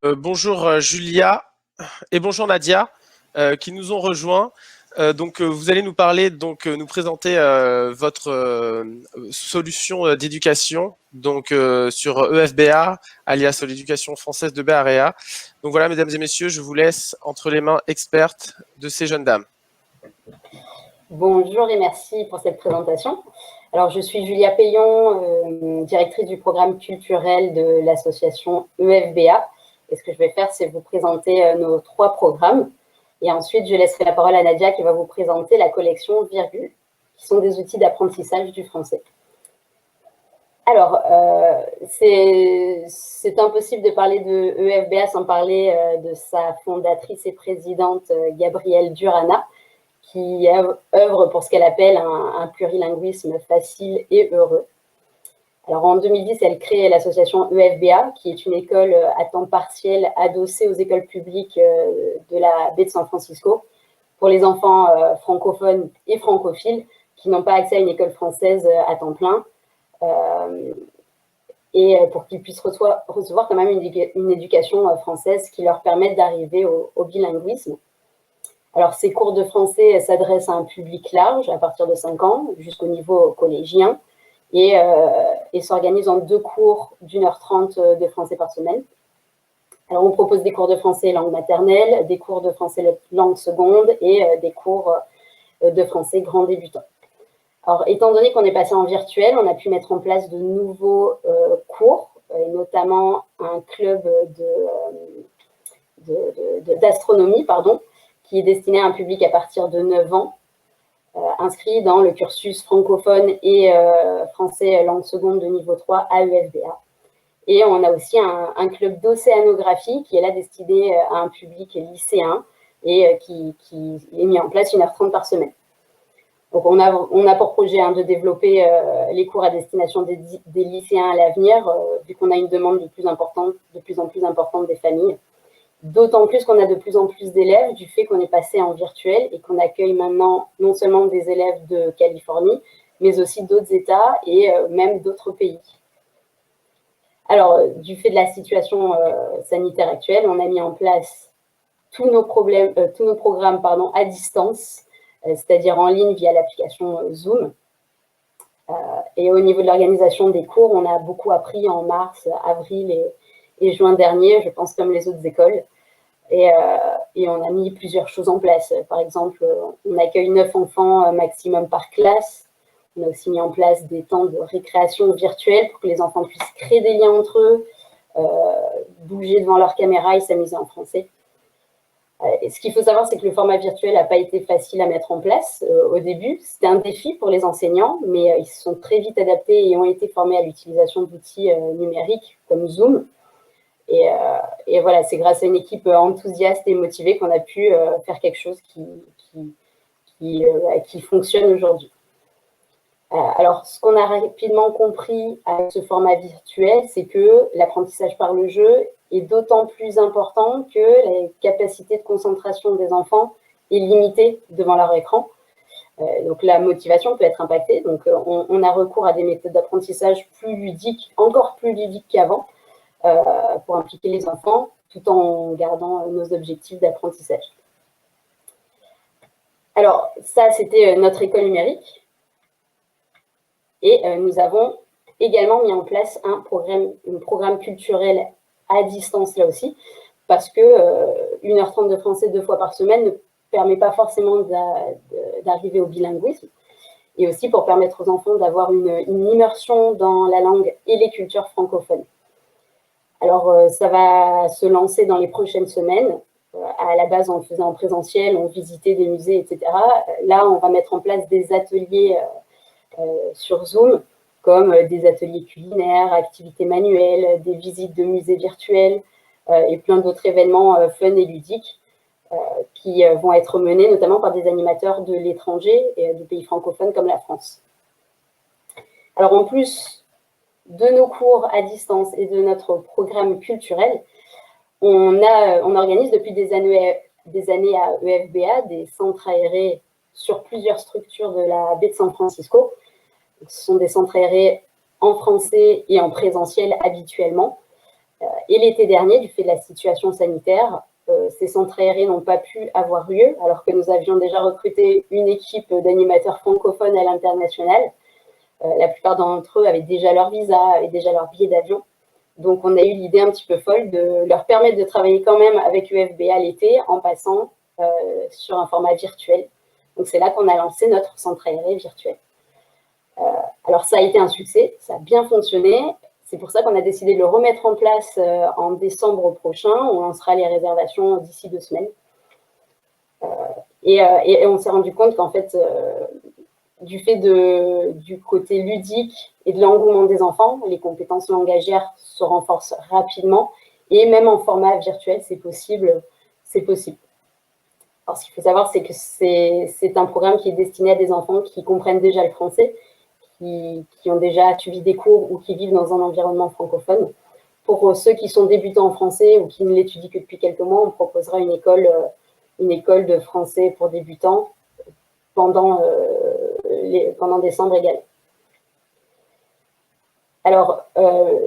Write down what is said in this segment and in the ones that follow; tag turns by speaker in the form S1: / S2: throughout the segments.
S1: Bonjour Julia et bonjour Nadia qui nous ont rejoints. Vous allez nous parler, nous présenter votre solution d'éducation sur EFBA, alias l'éducation française de Béarea. Donc voilà, mesdames et messieurs, je vous laisse entre les mains expertes de ces jeunes dames.
S2: Bonjour et merci pour cette présentation. Alors, je suis Julia Payon, directrice du programme culturel de l'association EFBA. Et ce que je vais faire, c'est vous présenter nos 3 programmes. Et ensuite, je laisserai la parole à Nadia qui va vous présenter la collection Virgule, qui sont des outils d'apprentissage du français. Alors, c'est impossible de parler de EFBA sans parler de sa fondatrice et présidente, Gabrielle Durana, qui œuvre pour ce qu'elle appelle un plurilinguisme facile et heureux. Alors, en 2010, elle crée l'association EFBA, qui est une école à temps partiel adossée aux écoles publiques de la baie de San Francisco pour les enfants francophones et francophiles qui n'ont pas accès à une école française à temps plein et pour qu'ils puissent recevoir quand même une éducation française qui leur permette d'arriver au bilinguisme. Alors, ces cours de français s'adressent à un public large, à partir de 5 ans, jusqu'au niveau collégien, et s'organisent en 2 cours d'1h30 de français par semaine. Alors, on propose des cours de français langue maternelle, des cours de français langue seconde et des cours de français grand débutant. Alors, étant donné qu'on est passé en virtuel, on a pu mettre en place de nouveaux cours, et notamment un club d'astronomie, qui est destiné à un public à partir de 9 ans, inscrit dans le cursus francophone et français langue seconde de niveau 3 à EFBA. Et on a aussi un club d'océanographie qui est là destiné à un public lycéen et qui est mis en place 1h30 par semaine. Donc, on a pour projet de développer les cours à destination des lycéens à l'avenir, vu qu'on a une demande de plus en plus importante des familles. D'autant plus qu'on a de plus en plus d'élèves du fait qu'on est passé en virtuel et qu'on accueille maintenant non seulement des élèves de Californie, mais aussi d'autres États et même d'autres pays. Alors, du fait de la situation sanitaire actuelle, on a mis en place tous nos programmes à distance, c'est-à-dire en ligne via l'application Zoom. Et au niveau de l'organisation des cours, on a beaucoup appris en mars, avril et juin dernier, je pense comme les autres écoles. Et on a mis plusieurs choses en place. Par exemple, on accueille 9 enfants maximum par classe. On a aussi mis en place des temps de récréation virtuelle pour que les enfants puissent créer des liens entre eux, bouger devant leur caméra et s'amuser en français. Et ce qu'il faut savoir, c'est que le format virtuel n'a pas été facile à mettre en place au début. C'était un défi pour les enseignants, mais ils se sont très vite adaptés et ont été formés à l'utilisation d'outils numériques comme Zoom. Et voilà, c'est grâce à une équipe enthousiaste et motivée qu'on a pu faire quelque chose qui fonctionne aujourd'hui. Alors, ce qu'on a rapidement compris avec ce format virtuel, c'est que l'apprentissage par le jeu est d'autant plus important que la capacité de concentration des enfants est limitée devant leur écran. Donc, la motivation peut être impactée. Donc, on a recours à des méthodes d'apprentissage plus ludiques, encore plus ludiques qu'avant, pour impliquer les enfants, tout en gardant nos objectifs d'apprentissage. Alors, ça, c'était notre école numérique. Et nous avons également mis en place un programme culturel à distance, là aussi, parce que 1h30 de français 2 fois par semaine ne permet pas forcément d'arriver au bilinguisme. Et aussi pour permettre aux enfants d'avoir une immersion dans la langue et les cultures francophones. Alors, ça va se lancer dans les prochaines semaines. À la base, on le faisait en présentiel, on visitait des musées, etc. Là, on va mettre en place des ateliers sur Zoom, comme des ateliers culinaires, activités manuelles, des visites de musées virtuels et plein d'autres événements fun et ludiques qui vont être menés notamment par des animateurs de l'étranger et de pays francophones comme la France. Alors, en plus de nos cours à distance et de notre programme culturel, on organise depuis des années à EFBA des centres aérés sur plusieurs structures de la baie de San Francisco. Ce sont des centres aérés en français et en présentiel habituellement. Et l'été dernier, du fait de la situation sanitaire, ces centres aérés n'ont pas pu avoir lieu, alors que nous avions déjà recruté une équipe d'animateurs francophones à l'international. La plupart d'entre eux avaient déjà leur visa, avaient déjà leur billet d'avion. Donc, on a eu l'idée un petit peu folle de leur permettre de travailler quand même avec UFBA l'été en passant sur un format virtuel. Donc, c'est là qu'on a lancé notre centre aéré virtuel. Alors, ça a été un succès, ça a bien fonctionné. C'est pour ça qu'on a décidé de le remettre en place en décembre prochain. On lancera les réservations d'ici 2 semaines. Et on s'est rendu compte qu'en fait, du fait du côté ludique et de l'engouement des enfants, les compétences langagières se renforcent rapidement. Et même en format virtuel, c'est possible. Alors, ce qu'il faut savoir, c'est que c'est un programme qui est destiné à des enfants qui comprennent déjà le français, qui ont déjà suivi des cours ou qui vivent dans un environnement francophone. Pour ceux qui sont débutants en français ou qui ne l'étudient que depuis quelques mois, on proposera une école de français pour débutants pendant décembre également. Alors,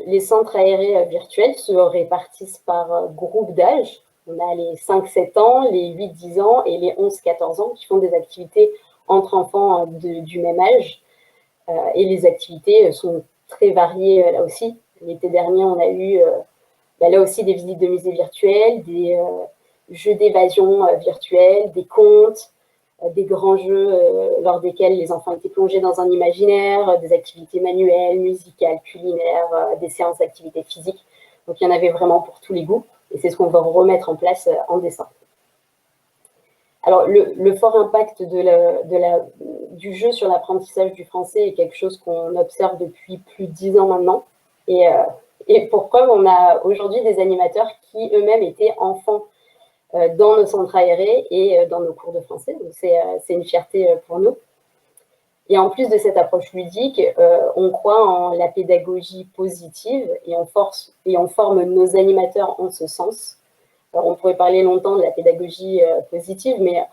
S2: les centres aérés virtuels se répartissent par groupe d'âge. On a les 5-7 ans, les 8-10 ans et les 11-14 ans qui font des activités entre enfants du même âge. Et les activités sont très variées là aussi. L'été dernier, on a eu là aussi des visites de musées virtuels, des jeux d'évasion virtuels, des contes, des grands jeux lors desquels les enfants étaient plongés dans un imaginaire, des activités manuelles, musicales, culinaires, des séances d'activités physiques. Donc, il y en avait vraiment pour tous les goûts. Et c'est ce qu'on va remettre en place en décembre. Alors, le fort impact du jeu sur l'apprentissage du français est quelque chose qu'on observe depuis plus de 10 ans maintenant. Et pour preuve, on a aujourd'hui des animateurs qui eux-mêmes étaient enfants dans nos centres aérés et dans nos cours de français. Donc, c'est une fierté pour nous. Et en plus de cette approche ludique, on croit en la pédagogie positive et on forme nos animateurs en ce sens. Alors, on pourrait parler longtemps de la pédagogie positive, mais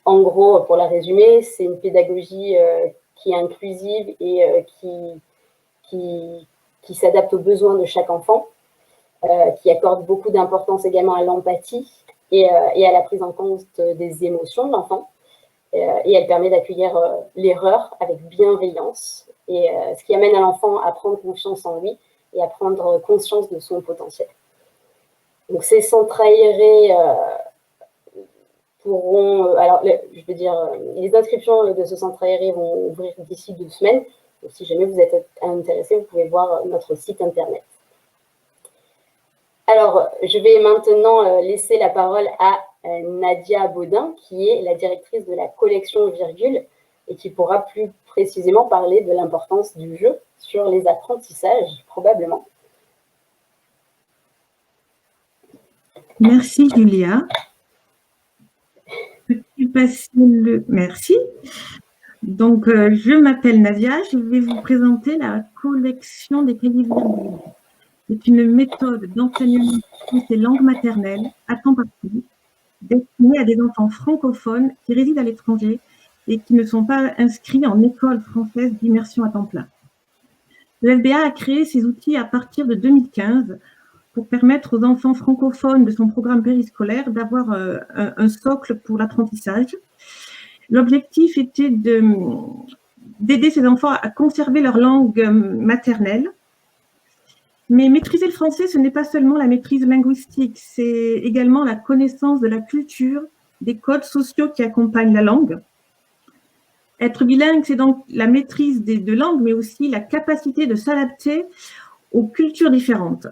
S2: en gros, pour la résumer, c'est une pédagogie qui est inclusive et qui s'adapte aux besoins de chaque enfant, qui accorde beaucoup d'importance également à l'empathie et à la prise en compte des émotions de l'enfant. Et elle permet d'accueillir l'erreur avec bienveillance, et ce qui amène à l'enfant à prendre confiance en lui et à prendre conscience de son potentiel. Donc, ces centres aérés pourront... alors, je veux dire, les inscriptions de ce centre aéré vont ouvrir d'ici 2 semaines. Donc, si jamais vous êtes intéressé, vous pouvez voir notre site internet. Alors, je vais maintenant laisser la parole à Nadia Baudin, qui est la directrice de la collection Virgule et qui pourra plus précisément parler de l'importance du jeu sur les apprentissages, probablement.
S3: Merci, Julia. Peux-tu passer le... Merci. Donc, je m'appelle Nadia, je vais vous présenter la collection des cahiers Virgule. C'est une méthode d'enseignement des langues maternelles à temps partiel, destinée à des enfants francophones qui résident à l'étranger et qui ne sont pas inscrits en école française d'immersion à temps plein. Le FBA a créé ces outils à partir de 2015 pour permettre aux enfants francophones de son programme périscolaire d'avoir un socle pour l'apprentissage. L'objectif était d'aider ces enfants à conserver leur langue maternelle. Mais maîtriser le français, ce n'est pas seulement la maîtrise linguistique, c'est également la connaissance de la culture, des codes sociaux qui accompagnent la langue. Être bilingue, c'est donc la maîtrise de langues, mais aussi la capacité de s'adapter aux cultures différentes.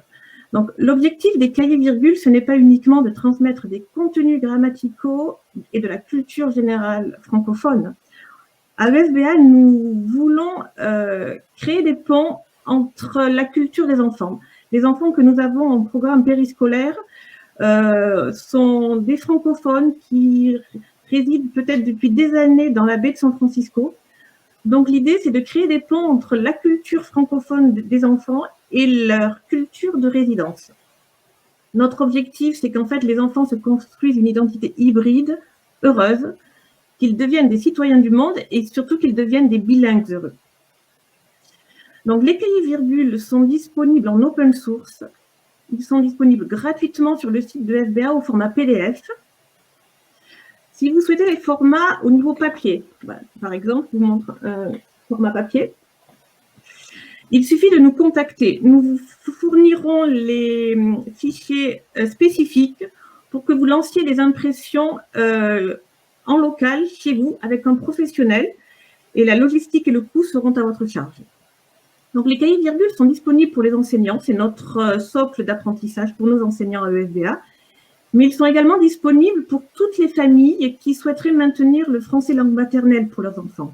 S3: Donc, l'objectif des cahiers Virgule, ce n'est pas uniquement de transmettre des contenus grammaticaux et de la culture générale francophone. À l'UFBA, nous voulons créer des ponts entre la culture des enfants. Les enfants que nous avons en programme périscolaire sont des francophones qui résident peut-être depuis des années dans la baie de San Francisco. Donc, l'idée, c'est de créer des ponts entre la culture francophone des enfants et leur culture de résidence. Notre objectif, c'est qu'en fait, les enfants se construisent une identité hybride, heureuse, qu'ils deviennent des citoyens du monde et surtout qu'ils deviennent des bilingues heureux. Donc, les cahiers Virgule sont disponibles en open source. Ils sont disponibles gratuitement sur le site de FBA au format PDF. Si vous souhaitez les formats au niveau papier, par exemple, je vous montre un format papier. Il suffit de nous contacter. Nous vous fournirons les fichiers spécifiques pour que vous lanciez les impressions en local, chez vous, avec un professionnel. Et la logistique et le coût seront à votre charge. Donc, les cahiers virgules sont disponibles pour les enseignants. C'est notre socle d'apprentissage pour nos enseignants à EFBA. Mais ils sont également disponibles pour toutes les familles qui souhaiteraient maintenir le français langue maternelle pour leurs enfants.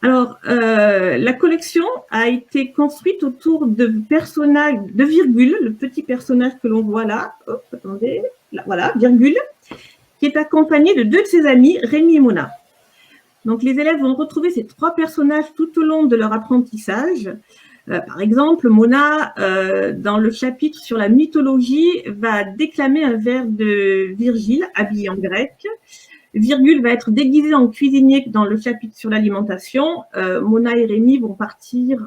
S3: Alors, la collection a été construite autour de personnages, de virgule, le petit personnage que l'on voit là. Hop, attendez, là, voilà, virgule, qui est accompagné de deux de ses amis, Rémi et Mona. Donc, les élèves vont retrouver ces trois personnages tout au long de leur apprentissage. Par exemple, Mona, dans le chapitre sur la mythologie, va déclamer un vers de Virgile, habillé en grec. Virgule va être déguisé en cuisinier dans le chapitre sur l'alimentation. Mona et Rémi vont partir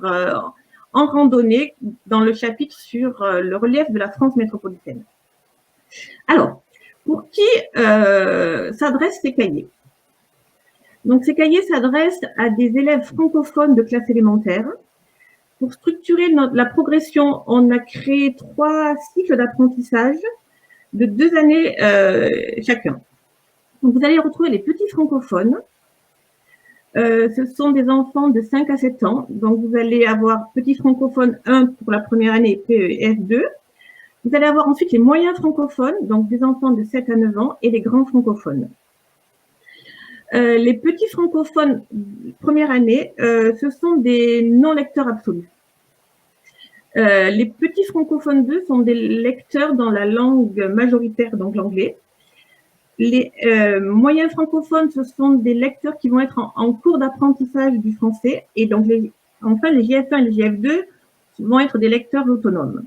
S3: en randonnée dans le chapitre sur le relief de la France métropolitaine. Alors, pour qui s'adressent ces cahiers? Donc, ces cahiers s'adressent à des élèves francophones de classe élémentaire. Pour structurer la progression, on a créé 3 cycles d'apprentissage de 2 années chacun. Donc, vous allez retrouver les petits francophones. Ce sont des enfants de 5 à 7 ans. Donc, vous allez avoir petit francophone 1 pour la première année et F2. Vous allez avoir ensuite les moyens francophones, donc des enfants de 7 à 9 ans, et les grands francophones. Les petits francophones première année, ce sont des non-lecteurs absolus. Les petits francophones 2 sont des lecteurs dans la langue majoritaire, donc l'anglais. Les moyens francophones, ce sont des lecteurs qui vont être en cours d'apprentissage du français. Et donc, enfin, les JF1 et les JF2 vont être des lecteurs autonomes.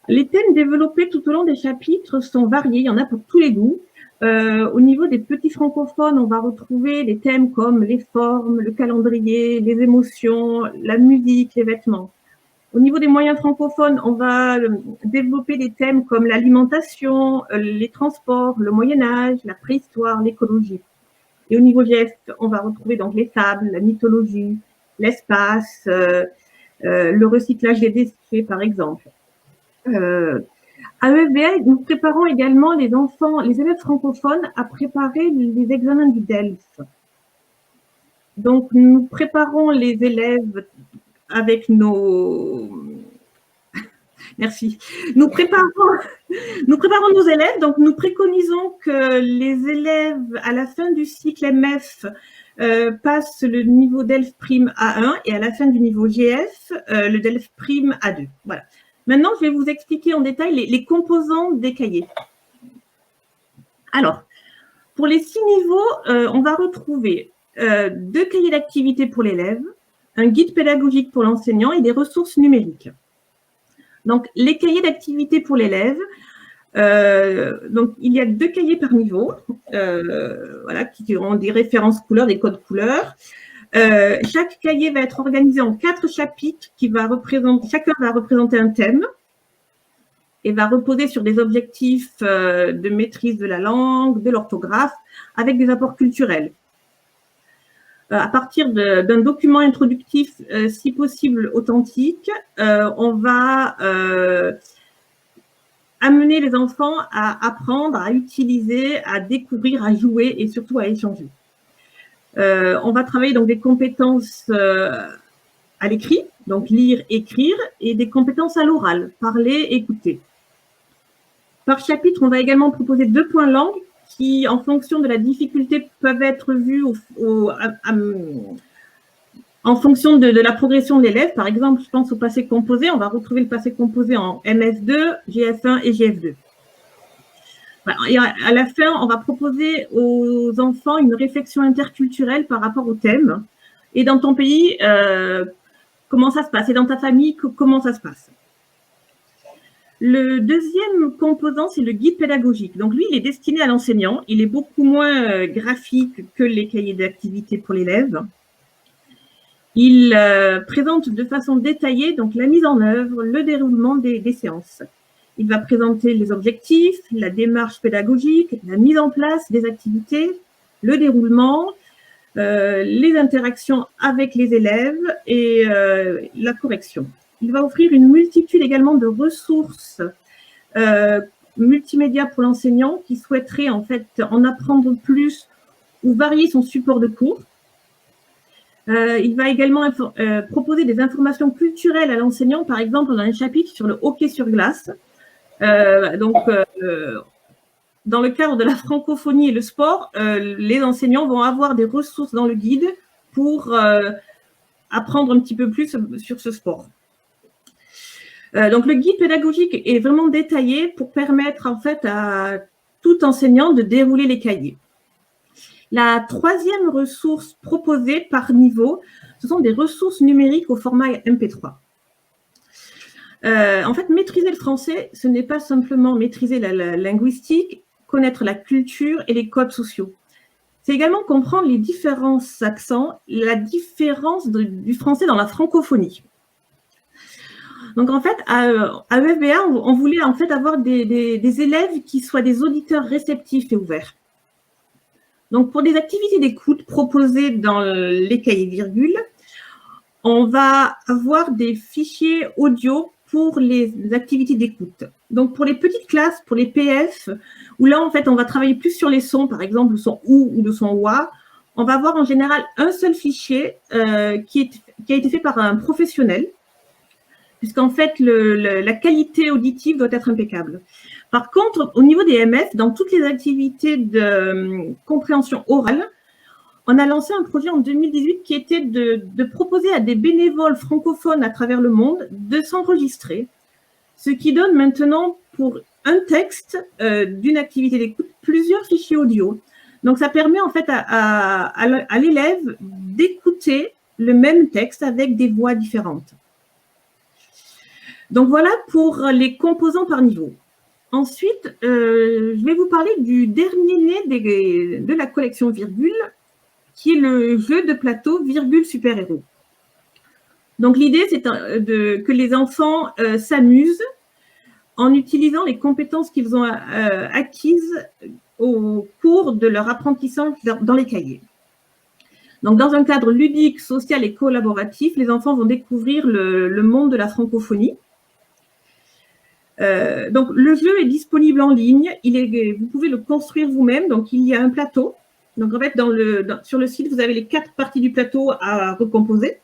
S3: Les thèmes développés tout au long des chapitres sont variés, il y en a pour tous les goûts. Au niveau des petits francophones, on va retrouver des thèmes comme les formes, le calendrier, les émotions, la musique, les vêtements. Au niveau des moyens francophones, on va développer des thèmes comme l'alimentation, les transports, le Moyen-Âge, la préhistoire, l'écologie. Et au niveau GF, on va retrouver donc les fables, la mythologie, l'espace, le recyclage des déchets, par exemple. À EFBA, nous préparons également les enfants, les élèves francophones à préparer les examens du DELF. Donc, nous préparons les élèves avec nos... Merci. Nous préparons nos élèves, donc nous préconisons que les élèves, à la fin du cycle MF, passent le niveau DELF prime A1 et à la fin du niveau GF, le DELF prime A2. Voilà. Maintenant, je vais vous expliquer en détail les composants des cahiers. Alors, pour les 6 niveaux, on va retrouver 2 cahiers d'activité pour l'élève, un guide pédagogique pour l'enseignant et des ressources numériques. Donc, les cahiers d'activité pour l'élève, donc il y a 2 cahiers par niveau, voilà, qui ont des références couleurs, des codes couleurs. Chaque cahier va être organisé en 4 chapitres chacun va représenter un thème et va reposer sur des objectifs de maîtrise de la langue, de l'orthographe, avec des apports culturels. À partir d'un document introductif, si possible authentique, on va amener les enfants à apprendre, à utiliser, à découvrir, à jouer et surtout à échanger. On va travailler donc des compétences à l'écrit, donc lire, écrire, et des compétences à l'oral, parler, écouter. Par chapitre, on va également proposer 2 points langue qui, en fonction de la difficulté, peuvent être vus en fonction de la progression de l'élève. Par exemple, je pense au passé composé, on va retrouver le passé composé en MS2, GF1 et GF2. Et à la fin, on va proposer aux enfants une réflexion interculturelle par rapport au thème. Et dans ton pays, comment ça se passe? Et dans ta famille, comment ça se passe? Le deuxième composant, c'est le guide pédagogique. Donc lui, il est destiné à l'enseignant. Il est beaucoup moins graphique que les cahiers d'activité pour l'élève. Il présente de façon détaillée donc, la mise en œuvre, le déroulement des séances. Il va présenter les objectifs, la démarche pédagogique, la mise en place des activités, le déroulement, les interactions avec les élèves et la correction. Il va offrir une multitude également de ressources multimédia pour l'enseignant qui souhaiterait en fait en apprendre plus ou varier son support de cours. Il va également proposer des informations culturelles à l'enseignant. Par exemple, on a un chapitre sur le hockey sur glace. Dans le cadre de la francophonie et le sport, les enseignants vont avoir des ressources dans le guide pour apprendre un petit peu plus sur ce sport. Donc, le guide pédagogique est vraiment détaillé pour permettre en fait à tout enseignant de dérouler les cahiers. La troisième ressource proposée par niveau, ce sont des ressources numériques au format MP3. En fait, maîtriser le français, ce n'est pas simplement maîtriser la linguistique, connaître la culture et les codes sociaux. C'est également comprendre les différents accents, la différence du français dans la francophonie. Donc, en fait, à UFBA, on voulait en fait avoir des élèves qui soient des auditeurs réceptifs et ouverts. Donc, pour des activités d'écoute proposées dans les cahiers virgules, on va avoir des fichiers audio pour les activités d'écoute. Donc, pour les petites classes, pour les PF, où là, en fait, on va travailler plus sur les sons, par exemple, le son OU ou le son OUA, on va avoir en général un seul fichier qui a été fait par un professionnel, puisqu'en fait, la qualité auditive doit être impeccable. Par contre, au niveau des MF, dans toutes les activités de compréhension orale, on a lancé un projet en 2018 qui était de proposer à des bénévoles francophones à travers le monde de s'enregistrer, ce qui donne maintenant pour un texte d'une activité d'écoute plusieurs fichiers audio. Donc, ça permet en fait à l'élève d'écouter le même texte avec des voix différentes. Donc, voilà pour les composants par niveau. Ensuite, je vais vous parler du dernier né de la collection Virgule, qui est le jeu de plateau Virgule super-héros. Donc, l'idée, c'est que les enfants s'amusent en utilisant les compétences qu'ils ont acquises au cours de leur apprentissage dans les cahiers. Donc, dans un cadre ludique, social et collaboratif, les enfants vont découvrir le monde de la francophonie. Donc, le jeu est disponible en ligne. Vous pouvez le construire vous-même. Donc, il y a un plateau. Donc, en fait, sur le site, vous avez les 4 parties du plateau à recomposer.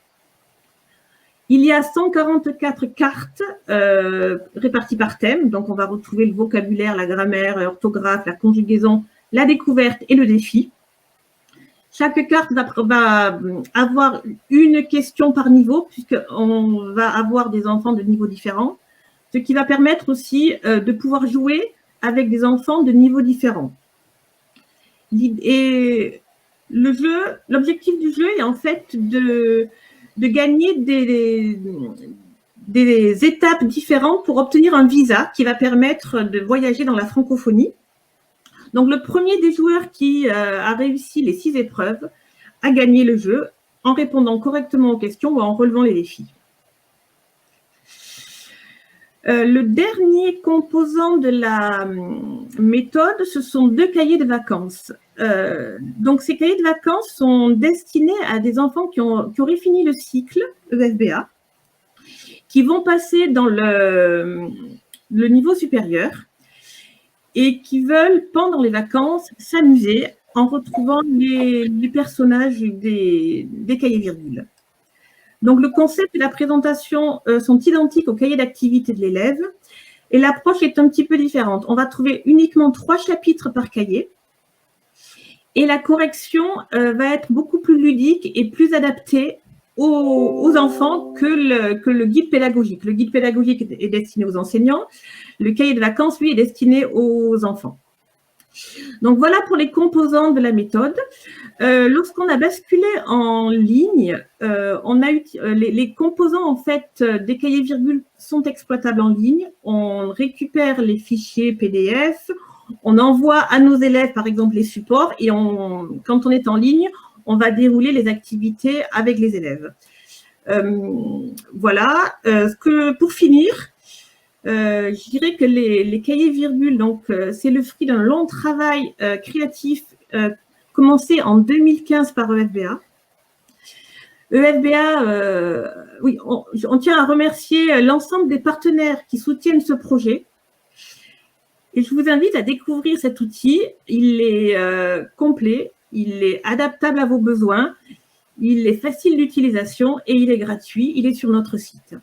S3: Il y a 144 cartes réparties par thème. Donc, on va retrouver le vocabulaire, la grammaire, l'orthographe, la conjugaison, la découverte et le défi. Chaque carte va avoir une question par niveau, puisqu'on va avoir des enfants de niveaux différents, ce qui va permettre aussi de pouvoir jouer avec des enfants de niveaux différents. Et l'objectif du jeu est en fait de gagner des étapes différentes pour obtenir un visa qui va permettre de voyager dans la francophonie. Donc, le premier des joueurs qui a réussi les 6 épreuves a gagné le jeu en répondant correctement aux questions ou en relevant les défis. Le dernier composant de la méthode, ce sont 2 cahiers de vacances. Donc, ces cahiers de vacances sont destinés à des enfants qui auraient fini le cycle EFBA, qui vont passer dans le niveau supérieur et qui veulent, pendant les vacances, s'amuser en retrouvant les personnages des cahiers virgules. Donc, le concept et la présentation sont identiques au cahier d'activité de l'élève et l'approche est un petit peu différente. On va trouver uniquement 3 chapitres par cahier et la correction va être beaucoup plus ludique et plus adaptée aux enfants que le guide pédagogique. Le guide pédagogique est destiné aux enseignants. Le cahier de vacances, lui, est destiné aux enfants. Donc, voilà pour les composants de la méthode. Lorsqu'on a basculé en ligne, les composants en fait, des cahiers virgules sont exploitables en ligne. On récupère les fichiers PDF, on envoie à nos élèves, par exemple, les supports et quand on est en ligne, on va dérouler les activités avec les élèves. Voilà. Pour finir, je dirais que les cahiers virgules, donc c'est le fruit d'un long travail créatif commencé en 2015 par EFBA. EFBA, oui, on tient à remercier l'ensemble des partenaires qui soutiennent ce projet. Et je vous invite à découvrir cet outil. Il est complet, il est adaptable à vos besoins, il est facile d'utilisation et il est gratuit. Il est sur notre site.